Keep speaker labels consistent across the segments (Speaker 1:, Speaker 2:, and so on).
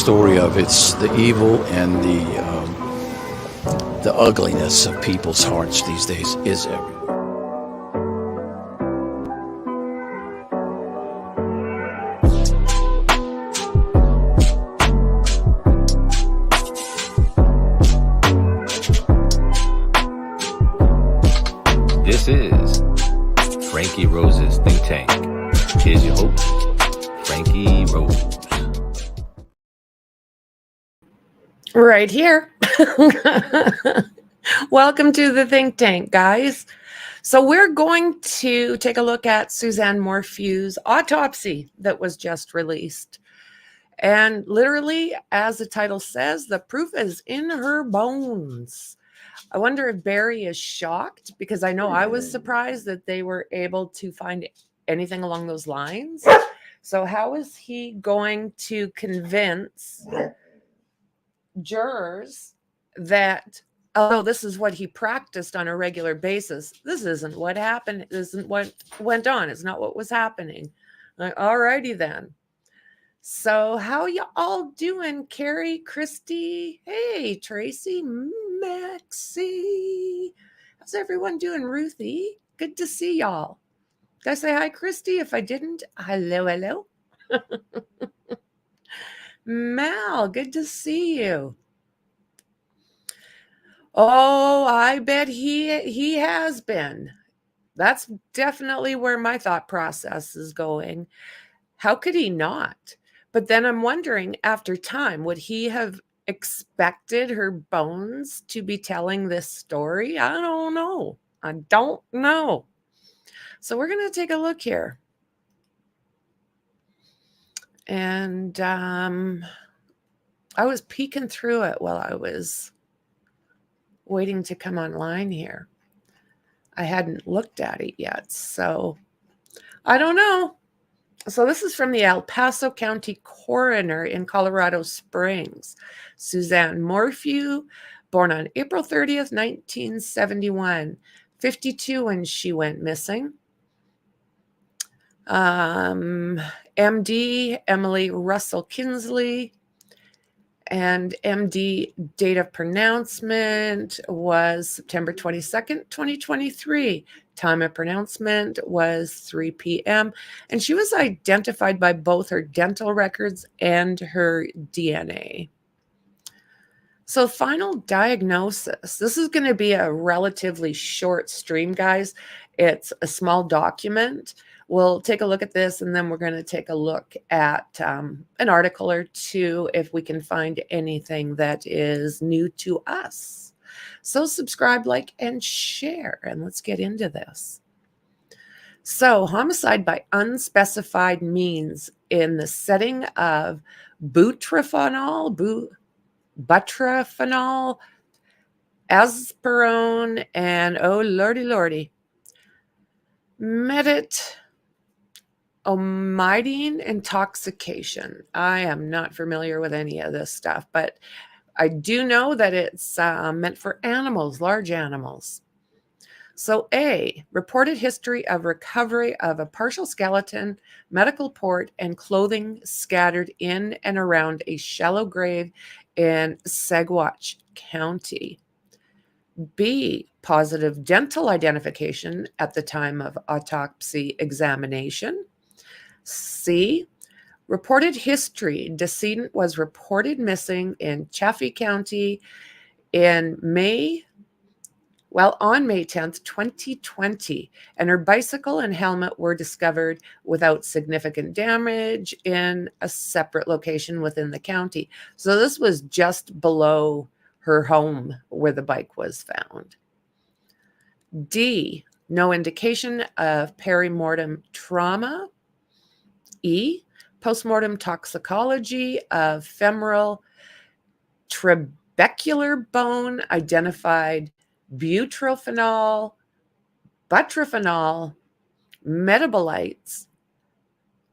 Speaker 1: story of it's the evil and the ugliness of people's hearts these days is everywhere.
Speaker 2: This is Franky Rose's Think Tank. Here's your host, Franky Rose.
Speaker 3: Right here. Welcome to the Think Tank, guys. So we're going to take a look at Suzanne Morphews' autopsy that was just released. And literally, as the title says, the proof is in her bones. I wonder if Barry is shocked, because I know I was surprised that they were able to find anything along those lines. So how is he going to convince jurors that, although this is what he practiced on a regular basis, this isn't what happened, this isn't what went on, it's not what was happening. Like, alrighty then. So how you all doing? Carrie, Christy, hey, Tracy, Maxie. How's everyone doing? Ruthie, good to see y'all. Did I say hi, Christy? If I didn't, hello, hello. Mal, good to see you. Oh, I bet he has been. That's definitely where my thought process is going. How could he not? But then I'm wondering, after time, would he have expected her bones to be telling this story? I don't know. I don't know. So we're going to take a look here. And I was peeking through it while I was waiting to come online here. I hadn't looked at it yet, so I don't know. So this is from the El Paso County Coroner in Colorado Springs. Suzanne Morphews, born on April 30th, 1971, 52 when she went missing. MD, Emily Russell Kinsley, and MD date of pronouncement was September 22nd, 2023. Time of pronouncement was 3 p.m. And she was identified by both her dental records and her DNA. So final diagnosis. This is going to be a relatively short stream, guys. It's a small document. We'll take a look at this, and then we're going to take a look at an article or two if we can find anything that is new to us. So subscribe, like, and share, and let's get into this. So homicide by unspecified means in the setting of butrafenol, asperone, and oh lordy, methamphetamine intoxication. I am not familiar with any of this stuff, but I do know that it's meant for animals, large animals. So A, reported history of recovery of a partial skeleton, medical report, and clothing scattered in and around a shallow grave in Saguache County. B, positive dental identification at the time of autopsy examination. C, reported history. Decedent was reported missing in Chaffee County on May 10th, 2020, and her bicycle and helmet were discovered without significant damage in a separate location within the county. So this was just below her home where the bike was found. D, no indication of perimortem trauma. E, postmortem toxicology of femoral trabecular bone identified butyrophenol, metabolites,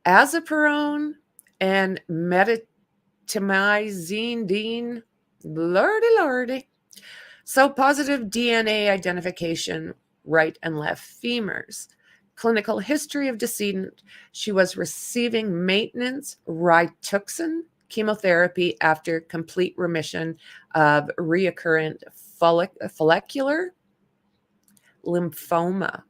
Speaker 3: azaperone, and metamizine. Lordy. So positive DNA identification, right and left femurs. Clinical history of decedent. She was receiving maintenance Rituxan chemotherapy after complete remission of recurrent follicular lymphoma.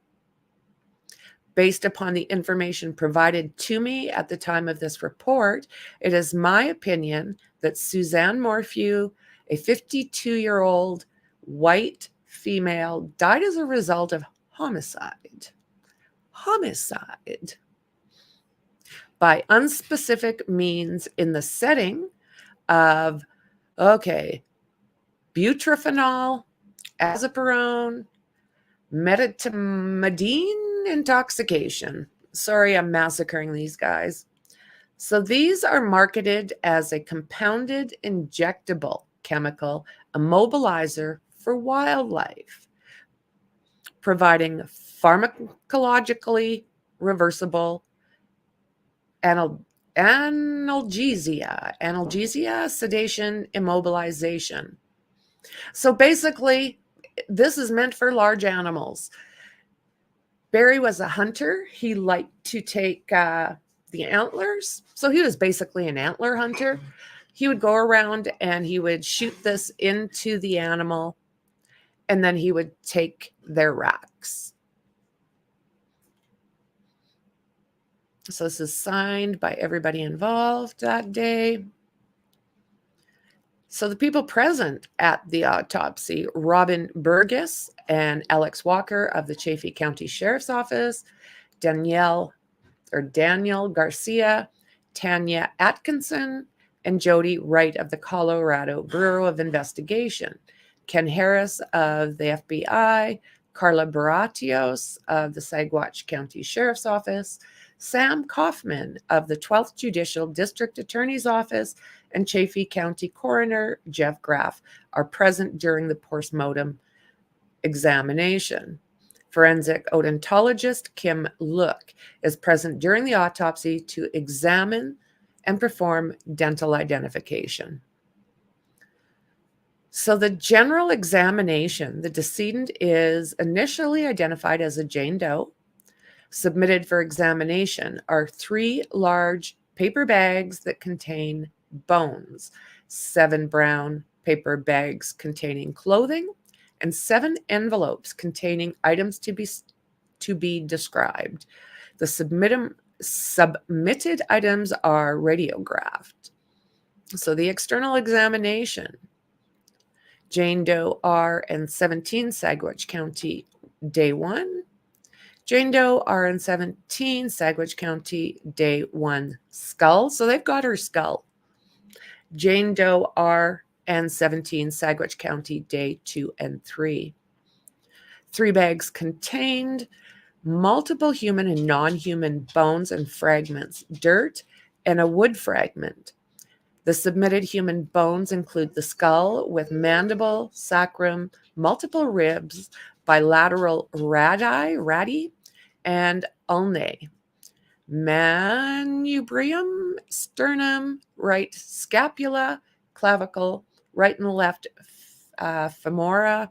Speaker 3: Based upon the information provided to me at the time of this report, it is my opinion that Suzanne Morphews, a 52-year-old white female, died as a result of homicide by unspecific means in the setting of, butyrophenol, azapirone, metamidine intoxication. Sorry, I'm massacring these guys. So these are marketed as a compounded injectable chemical immobilizer for wildlife, providing pharmacologically reversible analgesia, sedation, immobilization. So basically, this is meant for large animals. Barry was a hunter. He liked to take the antlers. So he was basically an antler hunter. He would go around and he would shoot this into the animal, and then he would take their racks. So this is signed by everybody involved that day. So the people present at the autopsy: Robin Burgess and Alex Walker of the Chaffee County Sheriff's Office, Daniel Garcia, Tanya Atkinson, and Jody Wright of the Colorado Bureau of Investigation, Ken Harris of the FBI, Carla Baratios of the Saguache County Sheriff's Office, Sam Kaufman of the 12th Judicial District Attorney's Office, and Chaffee County Coroner Jeff Graff are present during the postmortem examination. Forensic odontologist Kim Look is present during the autopsy to examine and perform dental identification. So the general examination, the decedent is initially identified as a Jane Doe. Submitted for examination are 3 large paper bags that contain bones, 7 brown paper bags containing clothing, and 7 envelopes containing items to be described. The submitted items are radiographed. So the external examination: Jane Doe RN17, Saguache County, day 1. Jane Doe RN17, Saguache County, day 1, skull. So they've got her skull. Jane Doe RN17, Saguache County, day 2 and 3. 3 bags contained multiple human and non-human bones and fragments, dirt, and a wood fragment. The submitted human bones include the skull with mandible, sacrum, multiple ribs, bilateral radi, and ulnae, manubrium, sternum, right scapula, clavicle, right and left femora,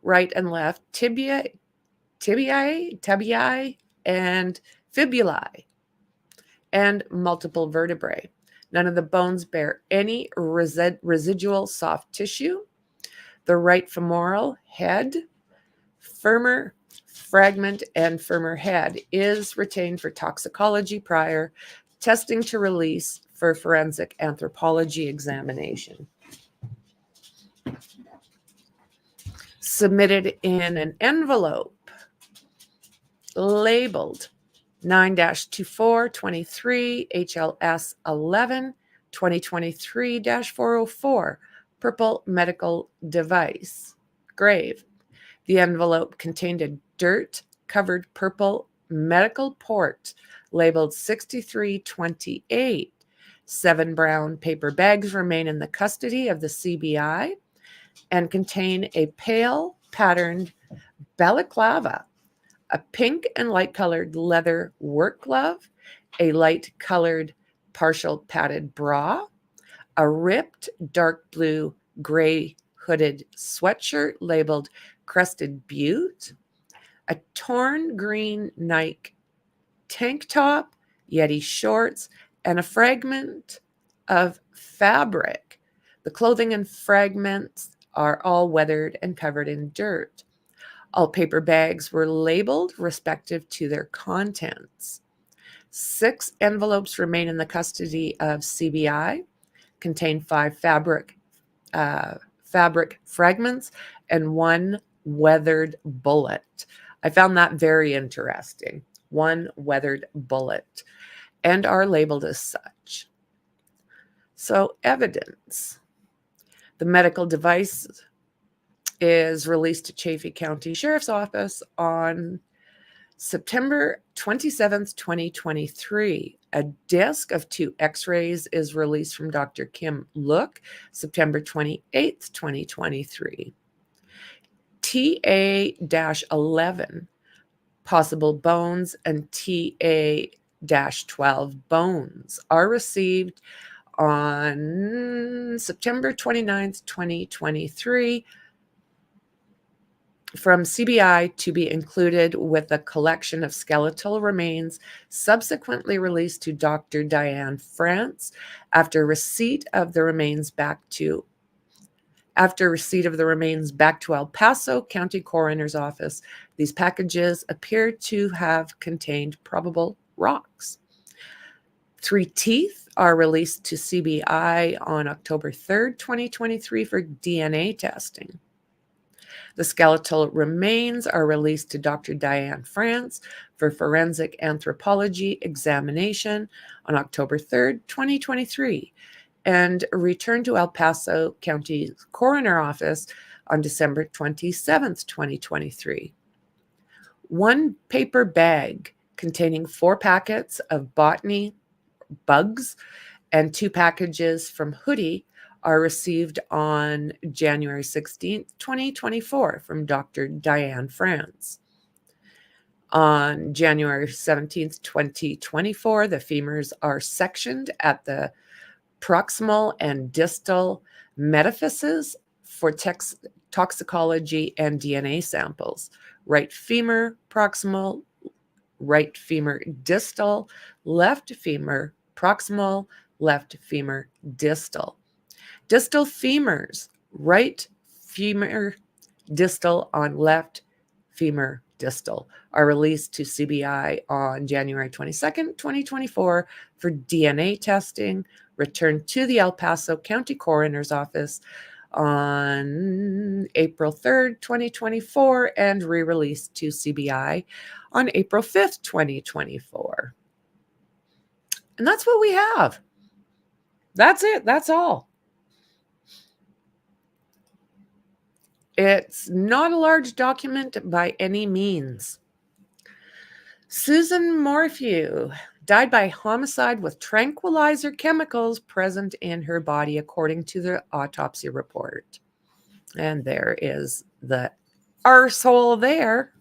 Speaker 3: right and left tibiae, and fibulae, and multiple vertebrae. None of the bones bear any residual soft tissue. The right femoral head, femur fragment, and femur head is retained for toxicology prior testing to release for forensic anthropology examination. Submitted in an envelope labeled 9-2423 HLS 11 2023-404 purple medical device grave. The envelope contained a dirt-covered purple medical port labeled 6328. 7 brown paper bags remain in the custody of the CBI and contain a pale patterned balaclava, a pink and light-colored leather work glove, a light-colored partial padded bra, a ripped dark blue gray hooded sweatshirt labeled Crested Butte, a torn green Nike tank top, Yeti shorts, and a fragment of fabric. The clothing and fragments are all weathered and covered in dirt. All paper bags were labeled respective to their contents. 6 envelopes remain in the custody of CBI, contain 5 fabric fragments and 1 weathered bullet. I found that very interesting. 1 weathered bullet, and are labeled as such. So, evidence. The medical device is released to Chaffee County Sheriff's Office on September 27th, 2023. A disc of 2 x-rays is released from Dr. Kim Look, September 28th, 2023. TA-11 possible bones and TA-12 bones are received on September 29th, 2023 from CBI to be included with a collection of skeletal remains subsequently released to Dr. Diane France after receipt of the remains back to El Paso County Coroner's Office. These packages appear to have contained probable rocks. 3 teeth are released to CBI on October 3rd, 2023 for DNA testing. The skeletal remains are released to Dr. Diane France for forensic anthropology examination on October 3rd, 2023, and returned to El Paso County Coroner Office on December 27th, 2023. 1 paper bag containing 4 packets of botany bugs and 2 packages from Hoodie are received on January 16th, 2024 from Dr. Diane France. On January 17th, 2024, the femurs are sectioned at the proximal and distal metaphyses for toxicology and DNA samples. Right femur proximal, right femur distal, left femur proximal, left femur distal. Distal femurs, right femur distal on left femur distal, are released to CBI on January 22nd, 2024 for DNA testing, returned to the El Paso County Coroner's Office on April 3rd, 2024, and re-released to CBI on April 5th, 2024. And that's what we have. That's it. That's all. It's not a large document by any means. Suzanne Morphews died by homicide with tranquilizer chemicals present in her body, according to the autopsy report. And there is the arsehole there.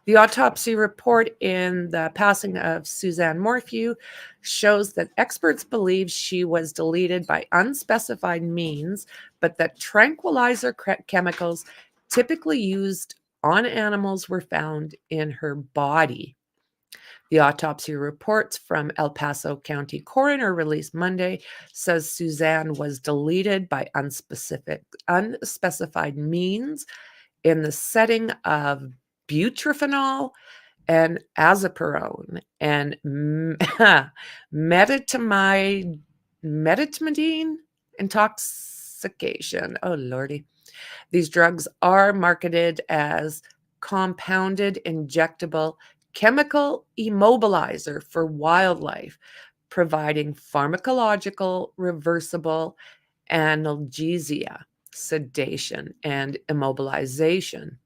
Speaker 3: The autopsy report in the passing of Suzanne Morphews shows that experts believe she was deleted by unspecified means, but that tranquilizer chemicals typically used on animals were found in her body. The autopsy reports from El Paso County Coroner released Monday says Suzanne was deleted by unspecified means in the setting of butyrophenol and azapirone and medetomidine intoxication. Oh, Lordy. These drugs are marketed as compounded injectable chemical immobilizer for wildlife, providing pharmacological, reversible analgesia, sedation, and immobilization.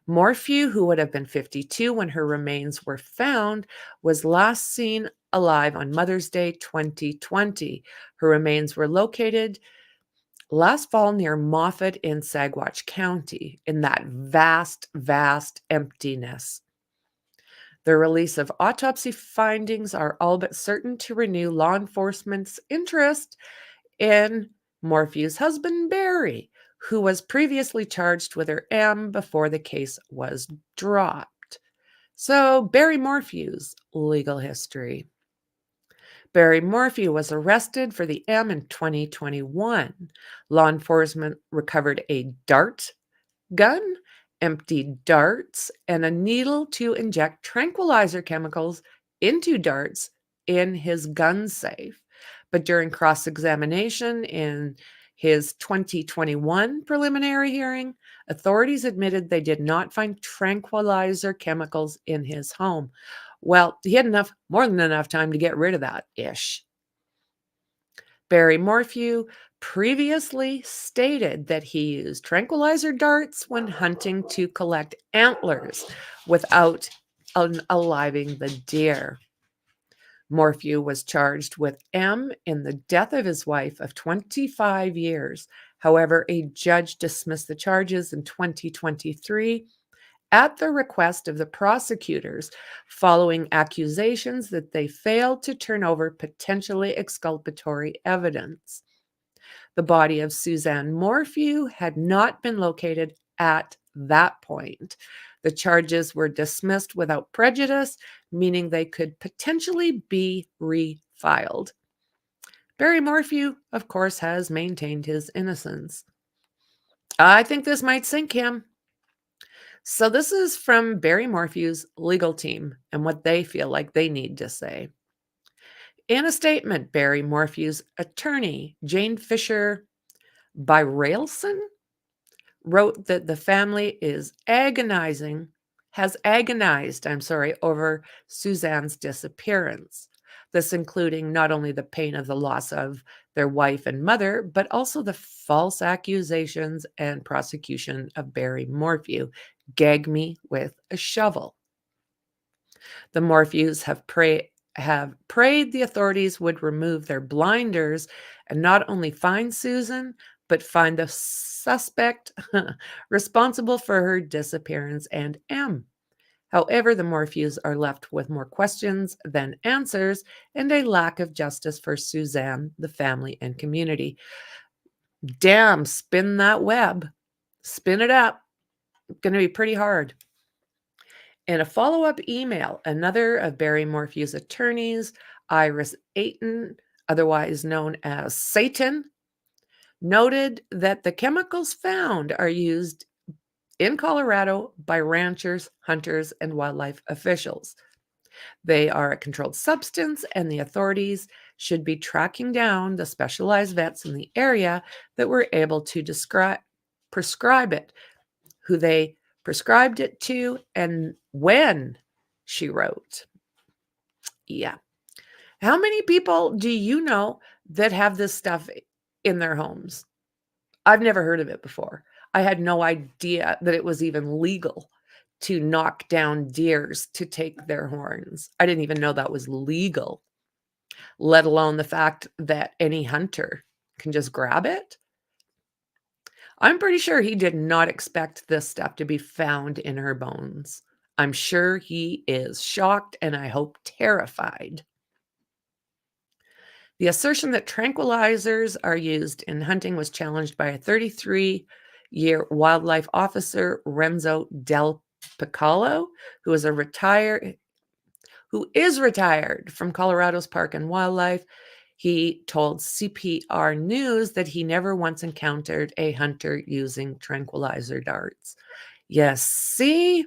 Speaker 3: Morphews, who would have been 52 when her remains were found, was last seen alive on Mother's Day 2020. Her remains were located last fall near Moffat in Saguache County, in that vast, vast emptiness. The release of autopsy findings are all but certain to renew law enforcement's interest in Morphews' husband, Barry, who was previously charged with her M before the case was dropped. So, Barry Morphews' legal history. Barry Morphew was arrested for the M in 2021. Law enforcement recovered a dart gun, empty darts, and a needle to inject tranquilizer chemicals into darts in his gun safe. But during cross-examination in his 2021 preliminary hearing, authorities admitted they did not find tranquilizer chemicals in his home. Well, he had more than enough time to get rid of that ish. Barry Morphew previously stated that he used tranquilizer darts when hunting to collect antlers without unaliving the deer. Morphew was charged with M in the death of his wife of 25 years. However, a judge dismissed the charges in 2023 at the request of the prosecutors, following accusations that they failed to turn over potentially exculpatory evidence. The body of Suzanne Morphew had not been located at that point. The charges were dismissed without prejudice, meaning they could potentially be refiled. Barry Morphew, of course, has maintained his innocence. I think this might sink him. So this is from Barry Morphew's legal team and what they feel like they need to say. In a statement, Barry Morphew's attorney, Jane Fisher Byrailson, wrote that the family has agonized, over Suzanne's disappearance. This including not only the pain of the loss of their wife and mother, but also the false accusations and prosecution of Barry Morphew. Gag me with a shovel. The Morphews have prayed the authorities would remove their blinders and not only find Susan, but find the suspect responsible for her disappearance and M. However, the Morphews are left with more questions than answers and a lack of justice for Suzanne, the family, and community. Damn, spin that web. Spin it up. It's going to be pretty hard. In a follow-up email, another of Barry Morphew's attorneys, Iris Ayton, otherwise known as Satan, noted that the chemicals found are used in Colorado by ranchers, hunters, and wildlife officials. They are a controlled substance, and the authorities should be tracking down the specialized vets in the area that were able to prescribe it, who they prescribed it to, and when, she wrote. Yeah. How many people do you know that have this stuff in their homes? I've never heard of it before. I had no idea that it was even legal to knock down deers to take their horns. I didn't even know that was legal, let alone the fact that any hunter can just grab it. I'm pretty sure he did not expect this stuff to be found in her bones. I'm sure he is shocked and I hope terrified. The assertion that tranquilizers are used in hunting was challenged by a 33-year wildlife officer, Renzo Del Piccolo, who is retired from Colorado's Park and Wildlife. He told CPR News that he never once encountered a hunter using tranquilizer darts. Yes, see?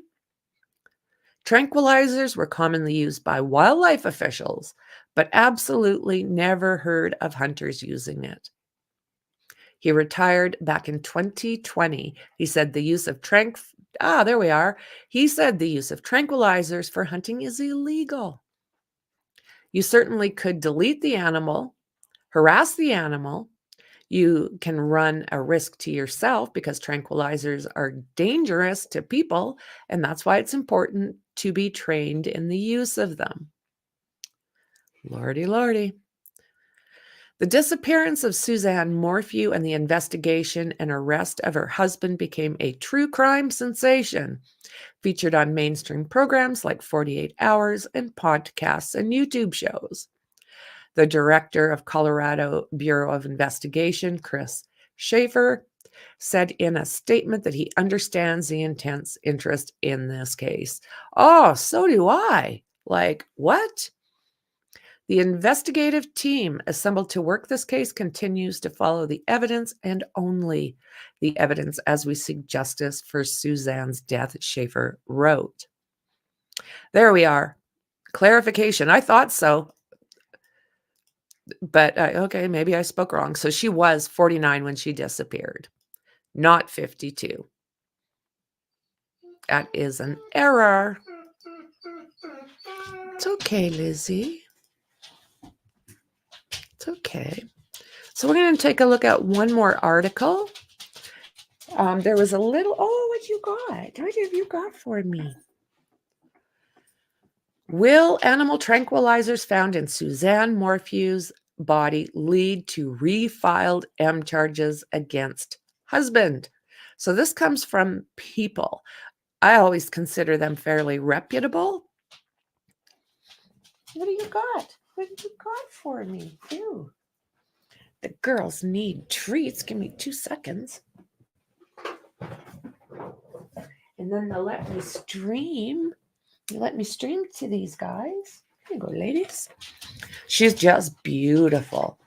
Speaker 3: Tranquilizers were commonly used by wildlife officials, but absolutely never heard of hunters using it. He retired back in 2020. He said the use of He said the use of tranquilizers for hunting is illegal. You certainly could delete the animal, harass the animal. You can run a risk to yourself because tranquilizers are dangerous to people, and that's why it's important to be trained in the use of them. Lordy, lordy. The disappearance of Suzanne Morphew and the investigation and arrest of her husband became a true crime sensation, featured on mainstream programs like 48 Hours and podcasts and YouTube shows. The director of Colorado Bureau of Investigation, Chris Schaefer, said in a statement that he understands the intense interest in this case. Oh, so do I. Like, what? The investigative team assembled to work this case continues to follow the evidence and only the evidence as we seek justice for Suzanne's death, Schaefer wrote. There we are. Clarification. I thought so. But okay, maybe I spoke wrong. So she was 49 when she disappeared, not 52. That is an error. It's okay, Lizzie. It's okay. So we're going to take a look at one more article. There was a little, what you got? What have you got for me? Will animal tranquilizers found in Suzanne Morphews' body lead to refiled M charges against husband? So this comes from People. I always consider them fairly reputable. What do you got? What have you got for me? Ew. The girls need treats. Give me 2 seconds. And then they'll let me stream. Let me stream to these guys. Here you go, ladies. She's just beautiful.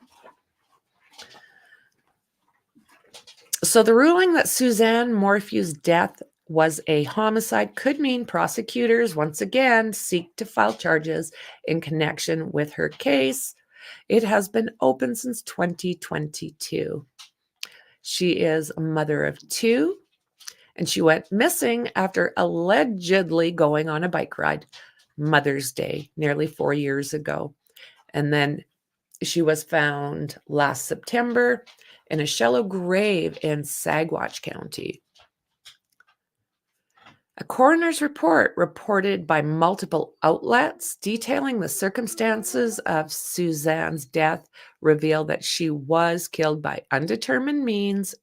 Speaker 3: So the ruling that Suzanne Morphews' death was a homicide could mean prosecutors once again seek to file charges in connection with her case. It has been open since 2022. She is a mother of 2, and she went missing after allegedly going on a bike ride Mother's Day nearly 4 years ago. And then she was found last September in a shallow grave in Saguache County. A coroner's report reported by multiple outlets detailing the circumstances of Suzanne's death revealed that she was killed by undetermined means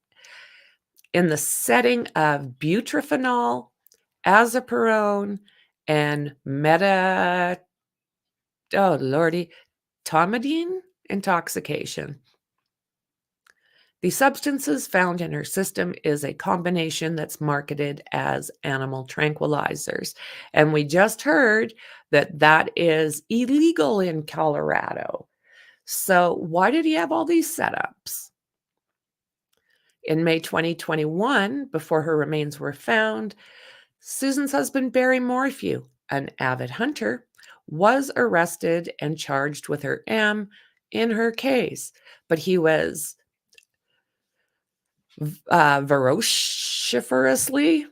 Speaker 3: in the setting of butyrophenol, azapirone, and metamidine intoxication. The substances found in her system is a combination that's marketed as animal tranquilizers. And we just heard that that is illegal in Colorado. So why did he have all these setups? In May 2021, before her remains were found, Susan's husband, Barry Morphew, an avid hunter, was arrested and charged with her M in her case. But he was voraciously,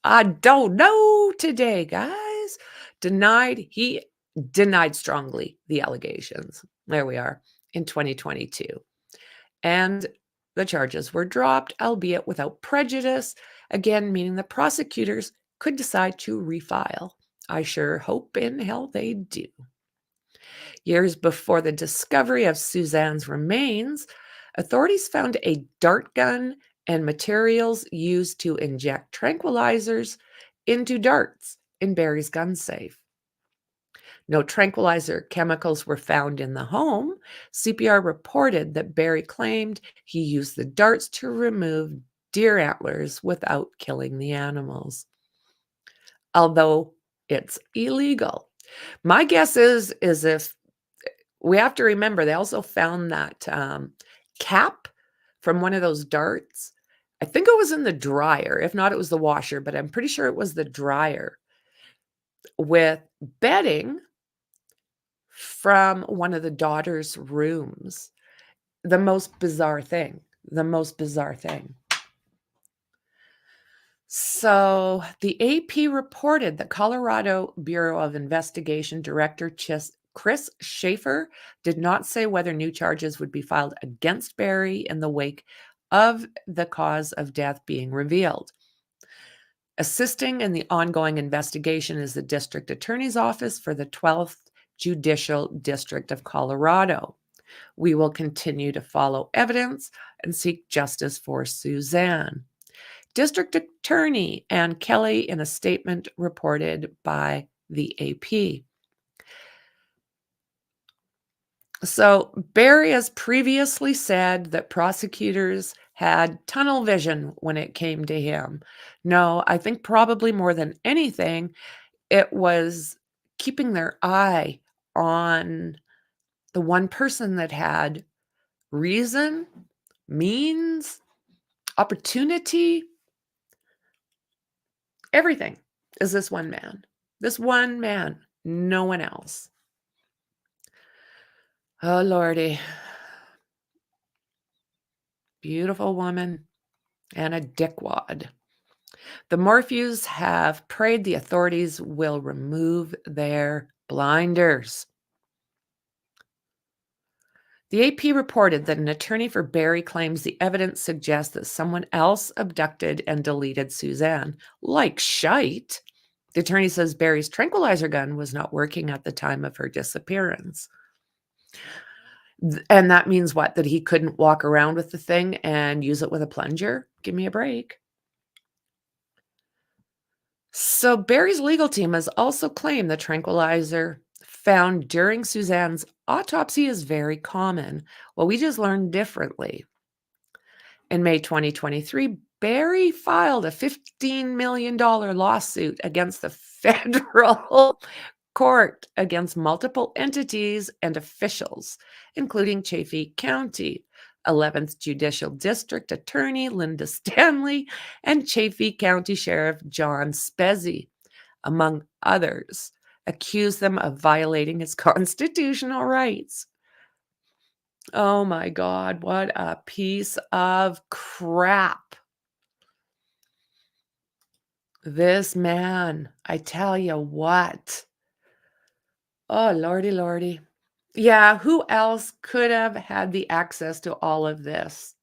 Speaker 3: I don't know today, guys, he denied strongly the allegations. There we are in 2022. And the charges were dropped, albeit without prejudice, again, meaning the prosecutors could decide to refile. I sure hope in hell they do. Years before the discovery of Suzanne's remains, authorities found a dart gun and materials used to inject tranquilizers into darts in Barry's gun safe. No tranquilizer chemicals were found in the home. CPR reported that Barry claimed he used the darts to remove deer antlers without killing the animals, although it's illegal. My guess is if we have to remember, they also found that cap from one of those darts. I think it was in the dryer. If not, it was the washer, but I'm pretty sure it was the dryer with bedding from one of the daughter's rooms. The most bizarre thing. So the AP reported that Colorado Bureau of Investigation Director Chris Schaefer did not say whether new charges would be filed against Barry in the wake of the cause of death being revealed. Assisting in the ongoing investigation is the District Attorney's Office for the 12th Judicial District of Colorado. We will continue to follow evidence and seek justice for Suzanne. District Attorney Ann Kelly, in a statement reported by the AP. So Barry has previously said that prosecutors had tunnel vision when it came to him. No, I think probably more than anything, it was keeping their eye on the one person that had reason, means, opportunity, everything is this one man. This one man, no one else. Oh, Lordy. Beautiful woman and a dickwad. The Morphews have prayed the authorities will remove their blinders. The AP reported that an attorney for Barry claims the evidence suggests that someone else abducted and deleted Suzanne. Like shite. The attorney says Barry's tranquilizer gun was not working at the time of her disappearance. And that means what? That he couldn't walk around with the thing and use it with a plunger? Give me a break. So Barry's legal team has also claimed the tranquilizer found during Suzanne's autopsy is very common. Well, we just learned differently. In May 2023, Barry filed a $15 million lawsuit against the federal court against multiple entities and officials, including Chaffee County, 11th Judicial District Attorney Linda Stanley, and Chaffee County Sheriff John Spezzi, among others, accused them of violating his constitutional rights. Oh my God, what a piece of crap. This man, I tell you what. Oh, Lordy, Lordy. Yeah, who else could have had the access to all of this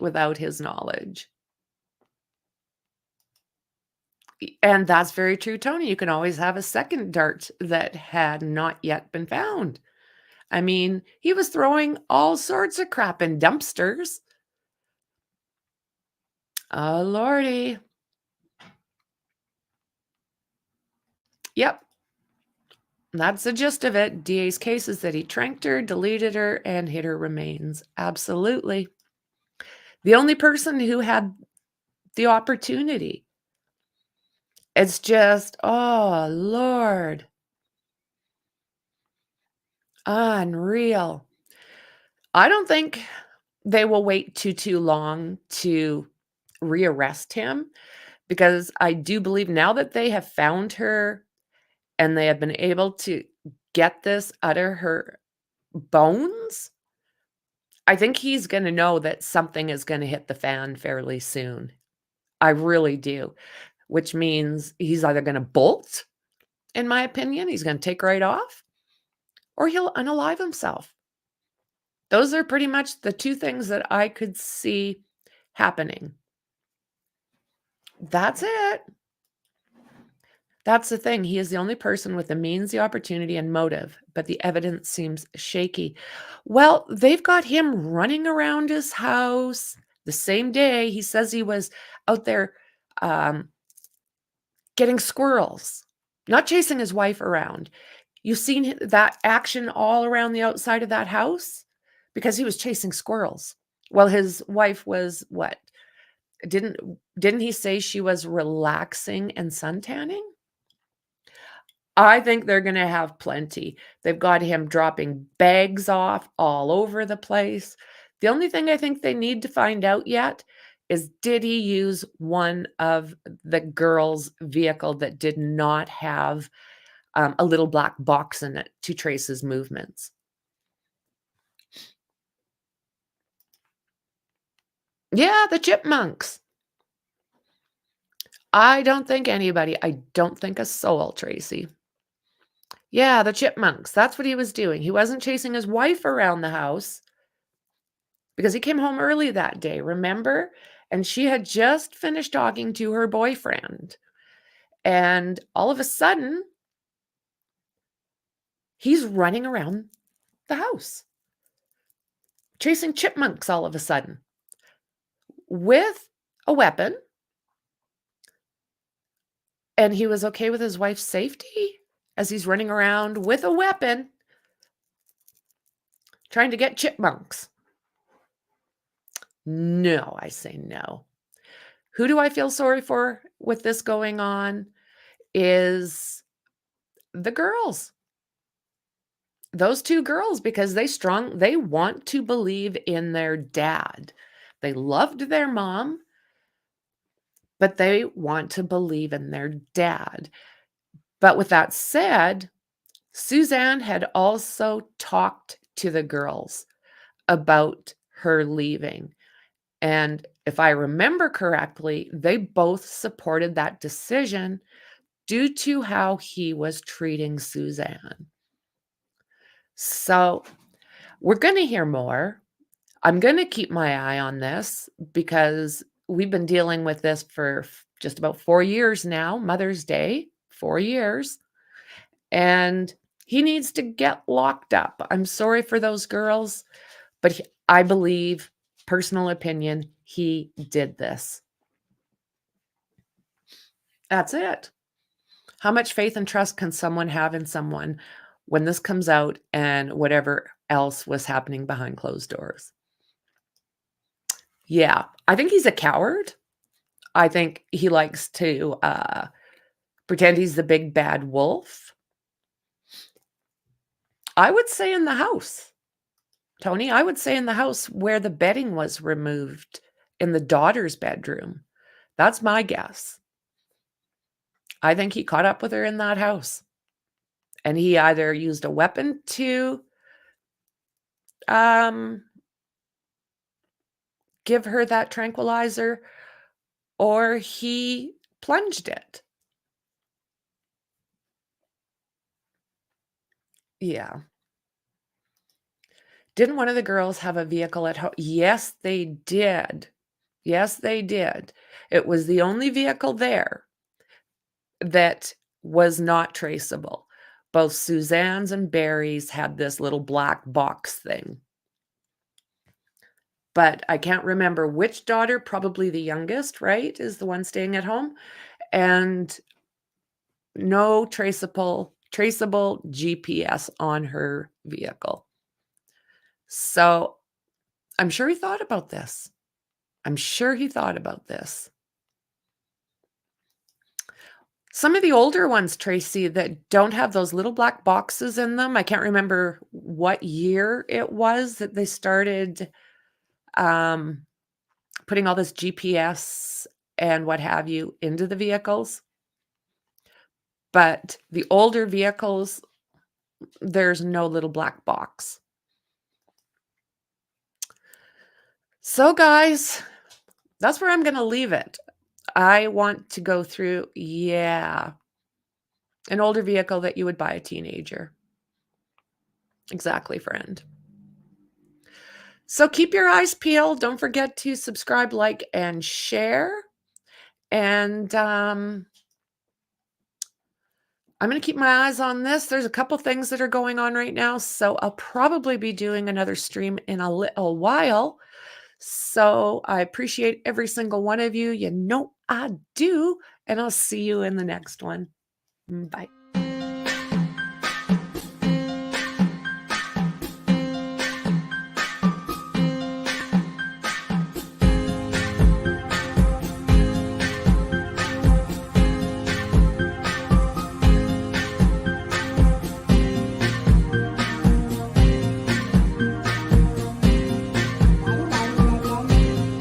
Speaker 3: without his knowledge? And that's very true, Tony. You can always have a second dart that had not yet been found. I mean, he was throwing all sorts of crap in dumpsters. Oh, Lordy. Yep. That's the gist of it. DA's case is that he tranked her, deleted her, and hid her remains. Absolutely. The only person who had the opportunity. It's just, oh, Lord. Unreal. I don't think they will wait too long to rearrest him, because I do believe now that they have found her and they have been able to get this out of her bones, I think he's going to know that something is going to hit the fan fairly soon. I really do, which means he's either going to bolt, in my opinion, he's going to take right off, or he'll unalive himself. Those are pretty much the two things that I could see happening. That's it. That's the thing. He is the only person with the means, the opportunity, and motive, but the evidence seems shaky. Well, they've got him running around his house the same day. He says he was out there getting squirrels, not chasing his wife around. You've seen that action all around the outside of that house because he was chasing squirrels. Well, his wife was what? Didn't he say she was relaxing and suntanning? I think they're going to have plenty. They've got him dropping bags off all over the place. The only thing I think they need to find out yet is, did he use one of the girls' vehicle that did not have a little black box in it to trace his movements? Yeah, the chipmunks. I don't think a soul, Tracy. Yeah, the chipmunks. That's what he was doing. He wasn't chasing his wife around the house because he came home early that day, remember? And she had just finished talking to her boyfriend. And all of a sudden, he's running around the house, chasing chipmunks all of a sudden with a weapon. And he was okay with his wife's safety as he's running around with a weapon trying to get chipmunks. No, I say no. Who do I feel sorry for with this going on is the girls. Those two girls, because they want to believe in their dad. They loved their mom, but they want to believe in their dad. But with that said, Suzanne had also talked to the girls about her leaving. And if I remember correctly, they both supported that decision due to how he was treating Suzanne. So we're going to hear more. I'm going to keep my eye on this because we've been dealing with this for just about 4 years now, Mother's Day, 4 years. And he needs to get locked up. I'm sorry for those girls, but I believe, personal opinion, he did this. That's it. How much faith and trust can someone have in someone when this comes out and whatever else was happening behind closed doors? Yeah, I think he's a coward. I think he likes to pretend he's the big bad wolf. I would say in the house, Tony, I would say in the house where the bedding was removed in the daughter's bedroom. That's my guess. I think he caught up with her in that house. And he either used a weapon to give her that tranquilizer, or he plunged it. Yeah. Didn't one of the girls have a vehicle at home? Yes, they did. Yes, they did. It was the only vehicle there that was not traceable. Both Suzanne's and Barry's had this little black box thing. But I can't remember which daughter, probably the youngest, right, is the one staying at home, and no traceable GPS on her vehicle. So, I'm sure he thought about this. I'm sure he thought about this. Some of the older ones, Tracy, that don't have those little black boxes in them, I can't remember what year it was that they started putting all this GPS and what have you into the vehicles. But the older vehicles, there's no little black box. So guys, that's where I'm going to leave it. I want to go through, yeah, an older vehicle that you would buy a teenager. Exactly, friend. So keep your eyes peeled. Don't forget to subscribe, like, and share. And I'm going to keep my eyes on this. There's a couple things that are going on right now, so I'll probably be doing another stream in a little while. So I appreciate every single one of you. You know I do. And I'll see you in the next one. Bye.